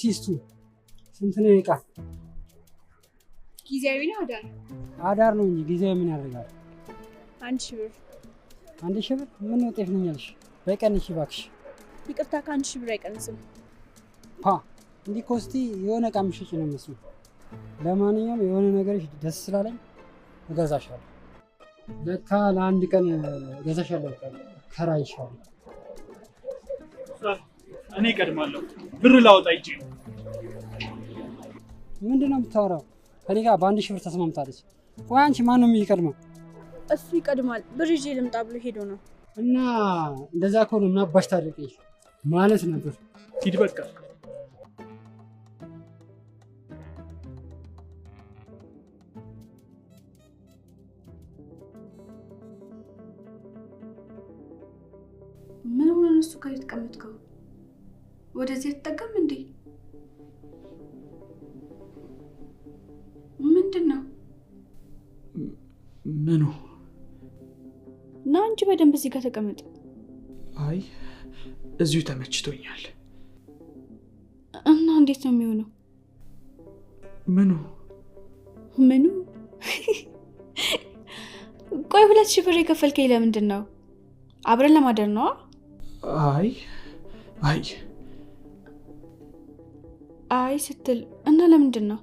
ሲስቱ ስንት ነው ይቃል? ጊዜያዊ ነው አዳር? አዳር ነው እንጂ ጊዜያዊ ምን ያደርጋል? 1000 ብር። 1000 ብር? ምን ወጤፍ ነኝ ያልሽ? በቀንሽ እባክሽ። ይቅርታ ከ1000 ብር አይቀንስም። እንዲህ ኮስቲ የሆነ ዕቃ ምሽጭ ነው መስሎ። ለማንኛውም የሆነ ነገርሽ ደስ ስላለኝ እገዛሻለሁ። ለካ ለአንድ ቀን እገዛሻለሁ። ከራይሻለሁ። እኔ እቀድማለሁ። ብር ላወጣ ይጪ። ምንድነው የምታወራው? ከኔ ጋር በ1000 ብር ተስማምታለች። ቆይ አንቺ ማን ነው የሚቀድመው? እሱ ይቀድማል። ብር ይዤ ልምጣ ብሎ ሄዶ ነው። እና እንደዛ ከሆነ ምን አባሽ ታደርቂሽ ማለት ነበር? ሂድ በቃ። ምን ሆነ እሱ ጋር የተቀመጥከው? ወደዚህ ተጠቀም እንዴ? ምንድነው? ምኑ? ና እንጂ በደንብ እዚህ ጋር ተቀመጥ። አይ እዚሁ ተመችቶኛል። እና እንዴት ነው የሚሆነው? ምኑ? ቆይ 2000 ብር የከፈልከኝ ለምንድን ነው? አብረን ለማደር ነው? አይ ስትል እና ለምንድን ነው?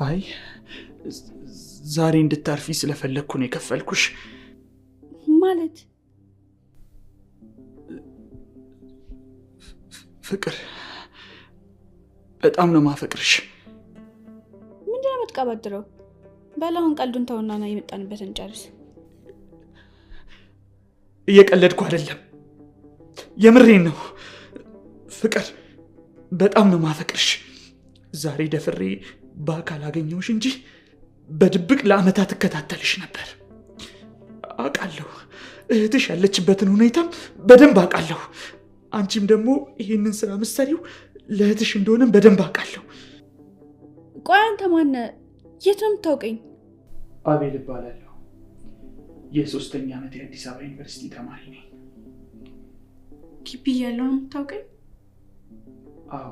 አይ ዛሬ እንድታርፊ ስለፈለኩ ነው የከፈልኩሽ። ማለት ፍቅር በጣም ነው ማፈቅርሽ። ምንድነው የምትቀባጥረው? በላውን ቀልዱን ተውና ና የመጣንበትን ጨርስ። እየቀለድኩ አይደለም፣ የምሬን ነው። ፍቅር በጣም ነው ማፈቅርሽ። ዛሬ ደፍሬ በአካል አገኘሁሽ እንጂ በድብቅ ለአመታት እከታተልሽ ነበር። አውቃለሁ፣ እህትሽ ያለችበትን ሁኔታም በደንብ አውቃለሁ። አንቺም ደግሞ ይህንን ስራ ምሰሪው ለእህትሽ እንደሆነም በደንብ አውቃለሁ። ቆይ አንተ ማነህ? የት ነው የምታውቀኝ? አቤል እባላለሁ። የ3ኛ ዓመት የአዲስ አበባ ዩኒቨርሲቲ ተማሪ ነኝ። ግቢ እያለሁ ነው የምታውቀኝ? አዎ